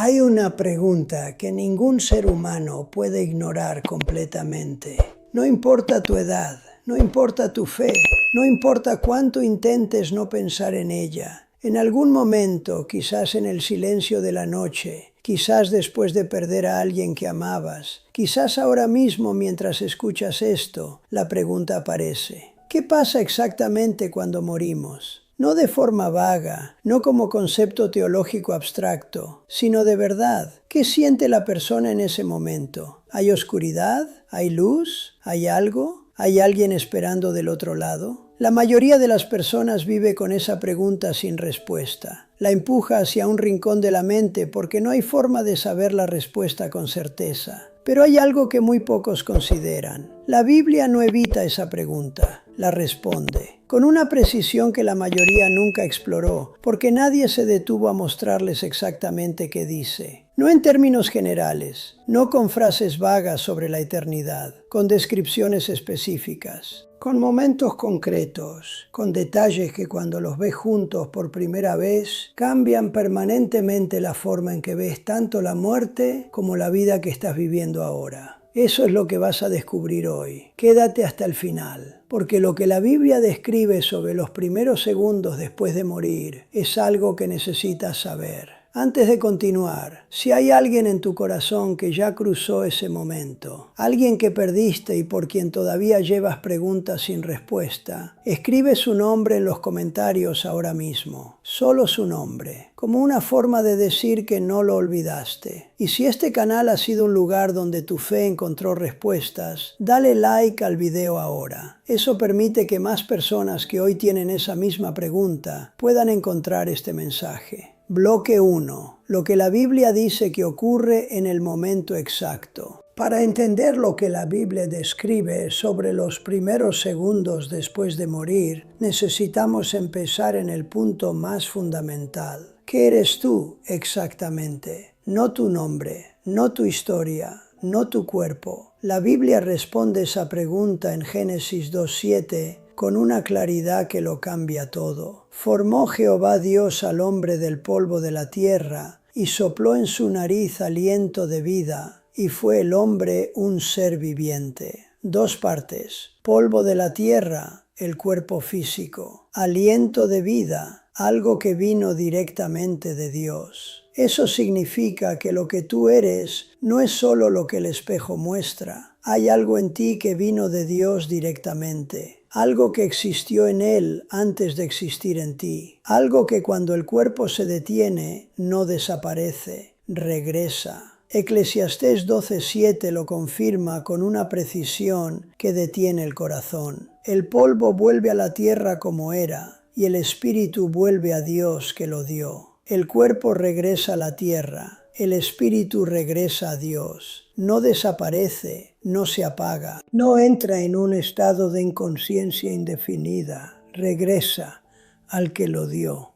Hay una pregunta que ningún ser humano puede ignorar completamente. No importa tu edad, no importa tu fe, no importa cuánto intentes no pensar en ella. En algún momento, quizás en el silencio de la noche, quizás después de perder a alguien que amabas, quizás ahora mismo mientras escuchas esto, la pregunta aparece. ¿Qué pasa exactamente cuando morimos? No de forma vaga, no como concepto teológico abstracto, sino de verdad. ¿Qué siente la persona en ese momento? ¿Hay oscuridad? ¿Hay luz? ¿Hay algo? ¿Hay alguien esperando del otro lado? La mayoría de las personas vive con esa pregunta sin respuesta. La empuja hacia un rincón de la mente porque no hay forma de saber la respuesta con certeza. Pero hay algo que muy pocos consideran. La Biblia no evita esa pregunta, la responde, con una precisión que la mayoría nunca exploró, porque nadie se detuvo a mostrarles exactamente qué dice. No en términos generales, no con frases vagas sobre la eternidad, con descripciones específicas, con momentos concretos, con detalles que cuando los ves juntos por primera vez, cambian permanentemente la forma en que ves tanto la muerte como la vida que estás viviendo ahora. Eso es lo que vas a descubrir hoy. Quédate hasta el final, porque lo que la Biblia describe sobre los primeros segundos después de morir es algo que necesitas saber. Antes de continuar, si hay alguien en tu corazón que ya cruzó ese momento, alguien que perdiste y por quien todavía llevas preguntas sin respuesta, escribe su nombre en los comentarios ahora mismo, solo su nombre, como una forma de decir que no lo olvidaste. Y si este canal ha sido un lugar donde tu fe encontró respuestas, dale like al video ahora. Eso permite que más personas que hoy tienen esa misma pregunta puedan encontrar este mensaje. Bloque 1. Lo que la Biblia dice que ocurre en el momento exacto. Para entender lo que la Biblia describe sobre los primeros segundos después de morir, necesitamos empezar en el punto más fundamental. ¿Qué eres tú exactamente? No tu nombre, no tu historia, no tu cuerpo. La Biblia responde esa pregunta en Génesis 2:7 con una claridad que lo cambia todo. Formó Jehová Dios al hombre del polvo de la tierra y sopló en su nariz aliento de vida, y fue el hombre un ser viviente. Dos partes. Polvo de la tierra, el cuerpo físico. Aliento de vida, algo que vino directamente de Dios. Eso significa que lo que tú eres no es solo lo que el espejo muestra. Hay algo en ti que vino de Dios directamente. Algo que existió en Él antes de existir en ti. Algo que cuando el cuerpo se detiene, no desaparece, regresa. Eclesiastés 12:7 lo confirma con una precisión que detiene el corazón. El polvo vuelve a la tierra como era, y el espíritu vuelve a Dios que lo dio. El cuerpo regresa a la tierra, el espíritu regresa a Dios. No desaparece, no se apaga, no entra en un estado de inconsciencia indefinida, regresa al que lo dio.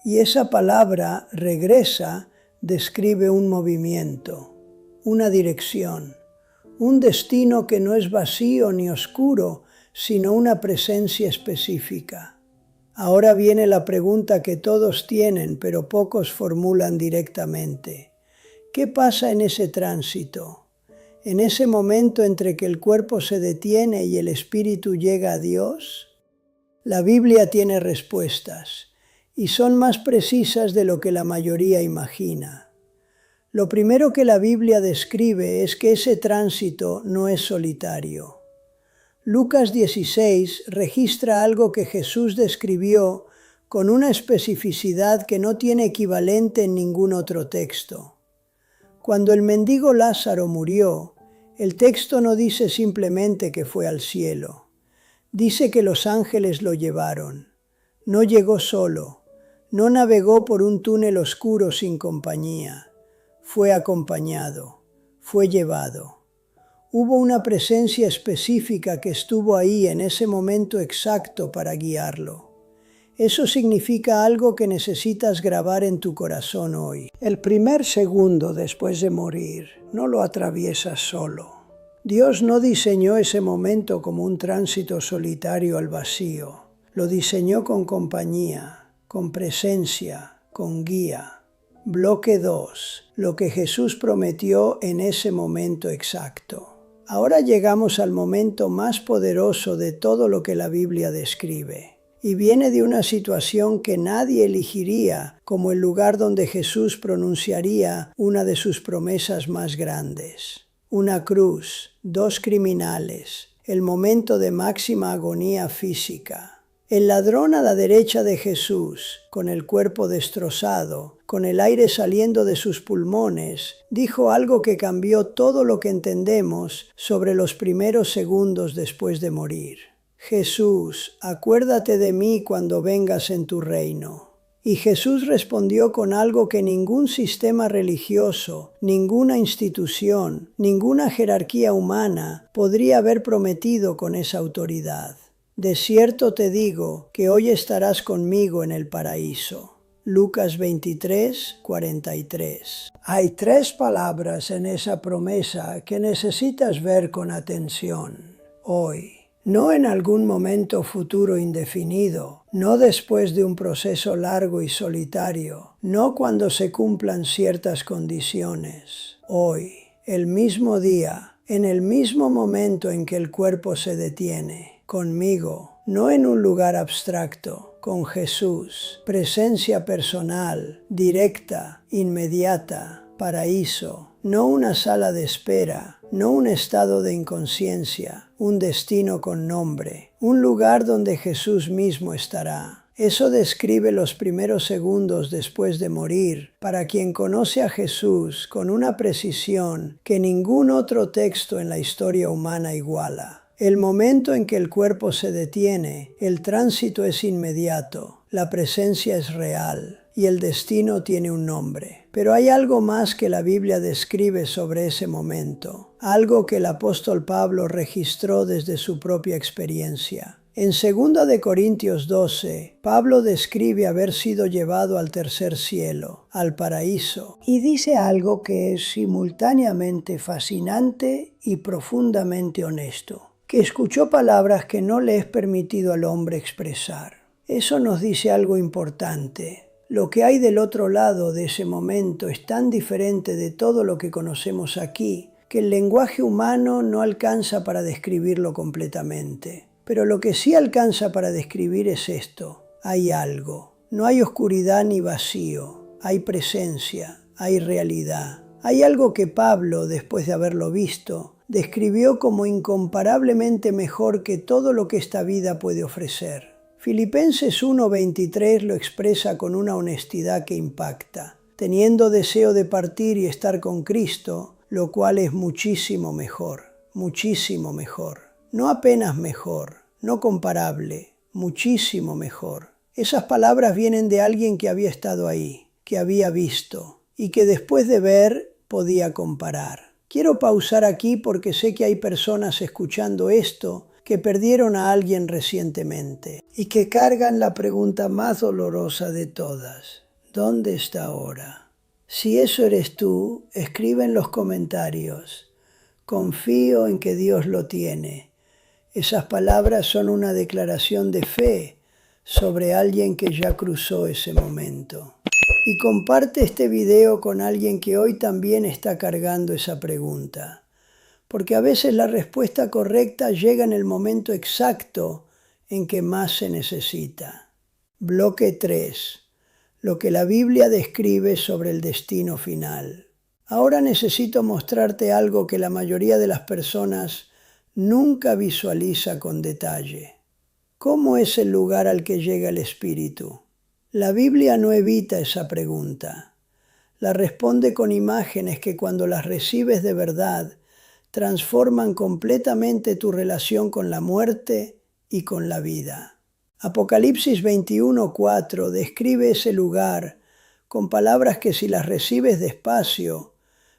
Y esa palabra, regresa, describe un movimiento, una dirección, un destino que no es vacío ni oscuro, sino una presencia específica. Ahora viene la pregunta que todos tienen, pero pocos formulan directamente. ¿Qué pasa en ese tránsito? En ese momento entre que el cuerpo se detiene y el espíritu llega a Dios. La Biblia tiene respuestas y son más precisas de lo que la mayoría imagina. Lo primero que la Biblia describe es que ese tránsito no es solitario. Lucas 16 registra algo que Jesús describió con una especificidad que no tiene equivalente en ningún otro texto. Cuando el mendigo Lázaro murió, el texto no dice simplemente que fue al cielo. Dice que los ángeles lo llevaron. No llegó solo. No navegó por un túnel oscuro sin compañía. Fue acompañado. Fue llevado. Hubo una presencia específica que estuvo ahí en ese momento exacto para guiarlo. Eso significa algo que necesitas grabar en tu corazón hoy. El primer segundo después de morir no lo atraviesas solo. Dios no diseñó ese momento como un tránsito solitario al vacío. Lo diseñó con compañía, con presencia, con guía. Bloque 2. Lo que Jesús prometió en ese momento exacto. Ahora llegamos al momento más poderoso de todo lo que la Biblia describe. Y viene de una situación que nadie elegiría como el lugar donde Jesús pronunciaría una de sus promesas más grandes. Una cruz, 2 criminales, el momento de máxima agonía física. El ladrón a la derecha de Jesús, con el cuerpo destrozado, con el aire saliendo de sus pulmones, dijo algo que cambió todo lo que entendemos sobre los primeros segundos después de morir. Jesús, acuérdate de mí cuando vengas en tu reino. Y Jesús respondió con algo que ningún sistema religioso, ninguna institución, ninguna jerarquía humana podría haber prometido con esa autoridad. De cierto te digo que hoy estarás conmigo en el paraíso. Lucas 23, 43. Hay 3 palabras en esa promesa que necesitas ver con atención. Hoy. No en algún momento futuro indefinido, no después de un proceso largo y solitario, no cuando se cumplan ciertas condiciones. Hoy, el mismo día, en el mismo momento en que el cuerpo se detiene. Conmigo, no en un lugar abstracto, con Jesús, presencia personal, directa, inmediata, paraíso, no una sala de espera, no un estado de inconsciencia, un destino con nombre, un lugar donde Jesús mismo estará. Eso describe los primeros segundos después de morir para quien conoce a Jesús con una precisión que ningún otro texto en la historia humana iguala. El momento en que el cuerpo se detiene, el tránsito es inmediato, la presencia es real y el destino tiene un nombre. Pero hay algo más que la Biblia describe sobre ese momento, algo que el apóstol Pablo registró desde su propia experiencia. En 2 Corintios 12, Pablo describe haber sido llevado al tercer cielo, al paraíso, y dice algo que es simultáneamente fascinante y profundamente honesto. Que escuchó palabras que no le es permitido al hombre expresar. Eso nos dice algo importante. Lo que hay del otro lado de ese momento es tan diferente de todo lo que conocemos aquí, que el lenguaje humano no alcanza para describirlo completamente. Pero lo que sí alcanza para describir es esto. Hay algo. No hay oscuridad ni vacío. Hay presencia. Hay realidad. Hay algo que Pablo, después de haberlo visto, describió como incomparablemente mejor que todo lo que esta vida puede ofrecer. Filipenses 1:23 lo expresa con una honestidad que impacta, teniendo deseo de partir y estar con Cristo, lo cual es muchísimo mejor, no apenas mejor, no comparable, muchísimo mejor. Esas palabras vienen de alguien que había estado ahí, que había visto, y que después de ver podía comparar. Quiero pausar aquí porque sé que hay personas escuchando esto que perdieron a alguien recientemente y que cargan la pregunta más dolorosa de todas. ¿Dónde está ahora? Si eso eres tú, escribe en los comentarios. Confío en que Dios lo tiene. Esas palabras son una declaración de fe sobre alguien que ya cruzó ese momento. Y comparte este video con alguien que hoy también está cargando esa pregunta. Porque a veces la respuesta correcta llega en el momento exacto en que más se necesita. Bloque 3. Lo que la Biblia describe sobre el destino final. Ahora necesito mostrarte algo que la mayoría de las personas nunca visualiza con detalle. ¿Cómo es el lugar al que llega el Espíritu? La Biblia no evita esa pregunta. La responde con imágenes que cuando las recibes de verdad, transforman completamente tu relación con la muerte y con la vida. Apocalipsis 21:4 describe ese lugar con palabras que si las recibes despacio,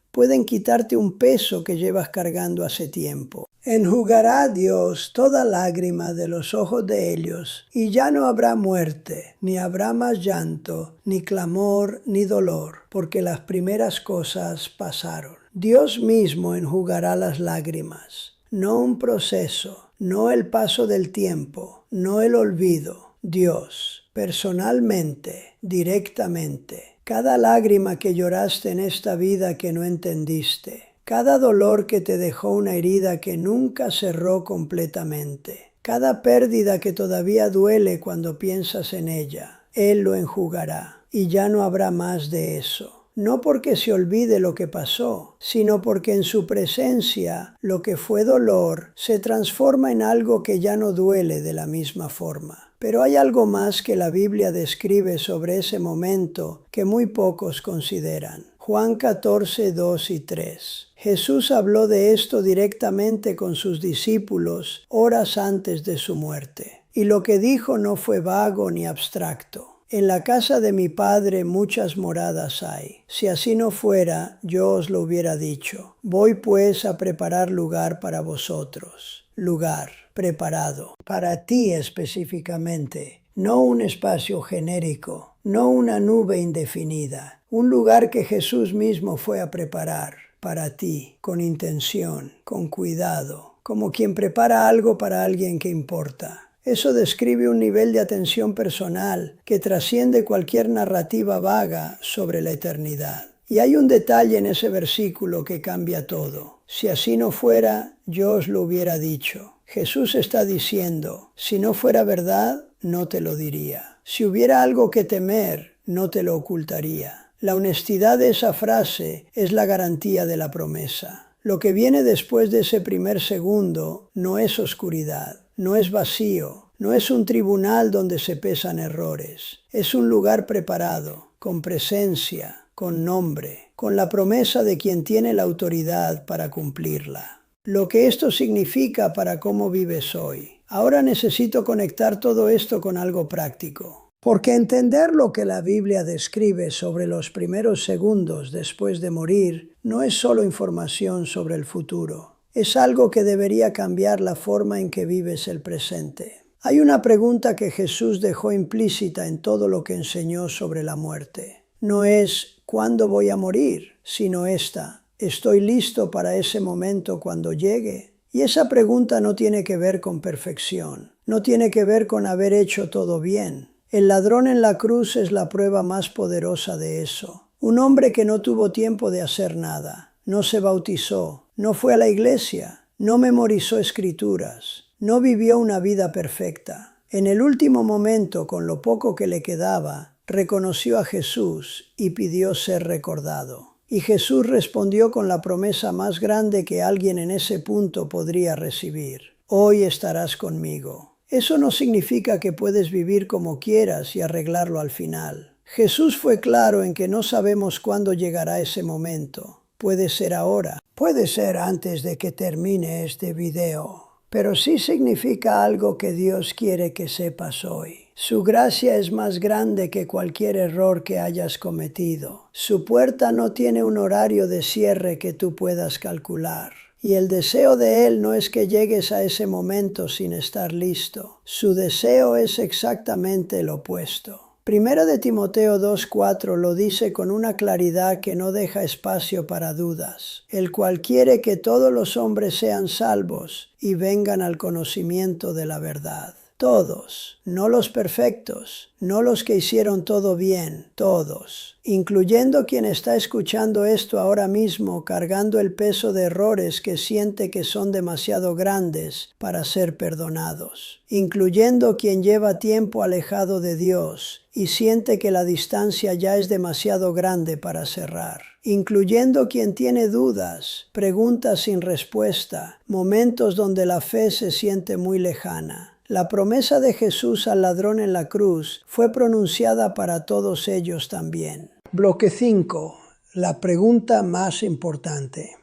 pueden quitarte un peso que llevas cargando hace tiempo. Enjugará Dios toda lágrima de los ojos de ellos, y ya no habrá muerte, ni habrá más llanto, ni clamor, ni dolor, porque las primeras cosas pasaron. Dios mismo enjugará las lágrimas, no un proceso, no el paso del tiempo, no el olvido. Dios, personalmente, directamente, cada lágrima que lloraste en esta vida que no entendiste, cada dolor que te dejó una herida que nunca cerró completamente, cada pérdida que todavía duele cuando piensas en ella, Él lo enjugará y ya no habrá más de eso. No porque se olvide lo que pasó, sino porque en su presencia lo que fue dolor se transforma en algo que ya no duele de la misma forma. Pero hay algo más que la Biblia describe sobre ese momento que muy pocos consideran. Juan 14, 2 y 3. Jesús habló de esto directamente con sus discípulos horas antes de su muerte. Y lo que dijo no fue vago ni abstracto. En la casa de mi Padre muchas moradas hay. Si así no fuera, yo os lo hubiera dicho. Voy pues a preparar lugar para vosotros. Lugar preparado. Para ti específicamente. No un espacio genérico. No una nube indefinida. Un lugar que Jesús mismo fue a preparar. Para ti, con intención, con cuidado. Como quien prepara algo para alguien que importa. Eso describe un nivel de atención personal que trasciende cualquier narrativa vaga sobre la eternidad. Y hay un detalle en ese versículo que cambia todo. Si así no fuera, yo os lo hubiera dicho. Jesús está diciendo, si no fuera verdad, no te lo diría. Si hubiera algo que temer, no te lo ocultaría. La honestidad de esa frase es la garantía de la promesa. Lo que viene después de ese primer segundo no es oscuridad. No es vacío, no es un tribunal donde se pesan errores. Es un lugar preparado, con presencia, con nombre, con la promesa de quien tiene la autoridad para cumplirla. Lo que esto significa para cómo vives hoy. Ahora necesito conectar todo esto con algo práctico. Porque entender lo que la Biblia describe sobre los primeros segundos después de morir no es solo información sobre el futuro. Es algo que debería cambiar la forma en que vives el presente. Hay una pregunta que Jesús dejó implícita en todo lo que enseñó sobre la muerte. No es ¿cuándo voy a morir?, sino esta, ¿estoy listo para ese momento cuando llegue? Y esa pregunta no tiene que ver con perfección, no tiene que ver con haber hecho todo bien. El ladrón en la cruz es la prueba más poderosa de eso. Un hombre que no tuvo tiempo de hacer nada, no se bautizó, no fue a la iglesia, no memorizó escrituras, no vivió una vida perfecta. En el último momento, con lo poco que le quedaba, reconoció a Jesús y pidió ser recordado. Y Jesús respondió con la promesa más grande que alguien en ese punto podría recibir. Hoy estarás conmigo. Eso no significa que puedes vivir como quieras y arreglarlo al final. Jesús fue claro en que no sabemos cuándo llegará ese momento. Puede ser ahora, puede ser antes de que termine este video. Pero sí significa algo que Dios quiere que sepas hoy. Su gracia es más grande que cualquier error que hayas cometido. Su puerta no tiene un horario de cierre que tú puedas calcular. Y el deseo de Él no es que llegues a ese momento sin estar listo. Su deseo es exactamente el opuesto. Primera de Timoteo 2:4 lo dice con una claridad que no deja espacio para dudas, el cual quiere que todos los hombres sean salvos y vengan al conocimiento de la verdad. Todos, no los perfectos, no los que hicieron todo bien, todos, incluyendo quien está escuchando esto ahora mismo cargando el peso de errores que siente que son demasiado grandes para ser perdonados, incluyendo quien lleva tiempo alejado de Dios y siente que la distancia ya es demasiado grande para cerrar, incluyendo quien tiene dudas, preguntas sin respuesta, momentos donde la fe se siente muy lejana. La promesa de Jesús al ladrón en la cruz fue pronunciada para todos ellos también. Bloque 5. La pregunta más importante.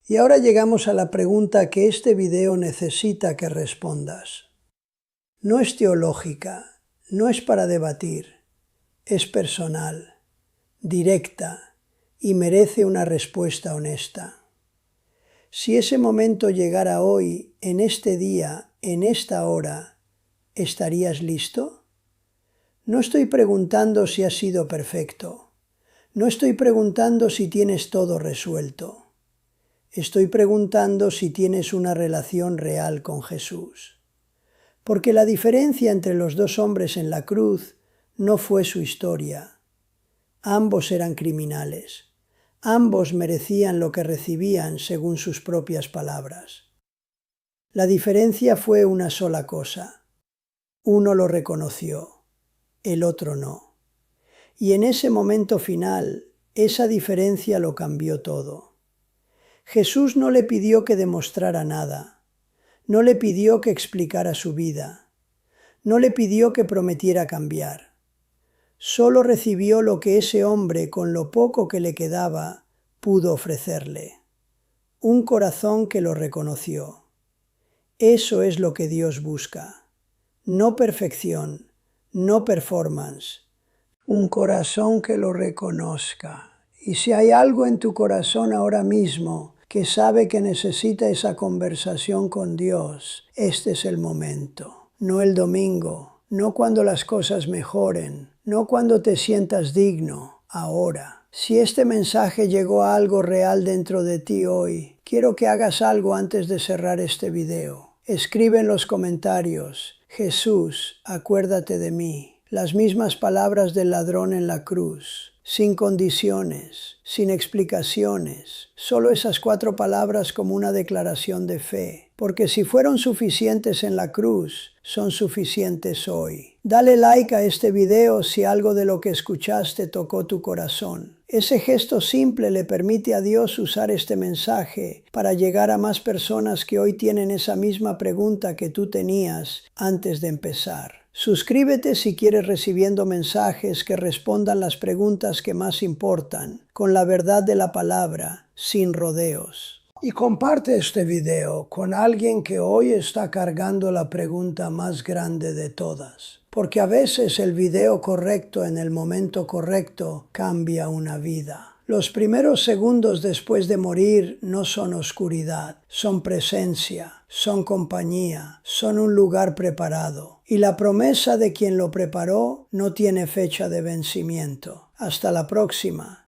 Y ahora llegamos a la pregunta que este video necesita que respondas. No es teológica, no es para debatir, es personal, directa y merece una respuesta honesta. Si ese momento llegara hoy, en este día, en esta hora, ¿estarías listo? No estoy preguntando si has sido perfecto. No estoy preguntando si tienes todo resuelto. Estoy preguntando si tienes una relación real con Jesús. Porque la diferencia entre los dos hombres en la cruz no fue su historia, Ambos eran criminales. Ambos merecían lo que recibían según sus propias palabras. La diferencia fue una sola cosa. Uno lo reconoció, el otro no. Y en ese momento final, esa diferencia lo cambió todo. Jesús no le pidió que demostrara nada, no le pidió que explicara su vida, no le pidió que prometiera cambiar. Solo recibió lo que ese hombre, con lo poco que le quedaba, pudo ofrecerle. Un corazón que lo reconoció. Eso es lo que Dios busca. No perfección, no performance. Un corazón que lo reconozca. Y si hay algo en tu corazón ahora mismo que sabe que necesita esa conversación con Dios, este es el momento. No el domingo, no cuando las cosas mejoren, no cuando te sientas digno, ahora. Si este mensaje llegó a algo real dentro de ti hoy, quiero que hagas algo antes de cerrar este video. Escribe en los comentarios: Jesús, acuérdate de mí. Las mismas palabras del ladrón en la cruz, sin condiciones, sin explicaciones, solo esas 4 palabras como una declaración de fe, porque si fueron suficientes en la cruz, son suficientes hoy. Dale like a este video si algo de lo que escuchaste tocó tu corazón. Ese gesto simple le permite a Dios usar este mensaje para llegar a más personas que hoy tienen esa misma pregunta que tú tenías antes de empezar. Suscríbete si quieres recibiendo mensajes que respondan las preguntas que más importan, con la verdad de la palabra, sin rodeos. Y comparte este video con alguien que hoy está cargando la pregunta más grande de todas. Porque a veces el video correcto en el momento correcto cambia una vida. Los primeros segundos después de morir no son oscuridad, son presencia, son compañía, son un lugar preparado. Y la promesa de quien lo preparó no tiene fecha de vencimiento. Hasta la próxima.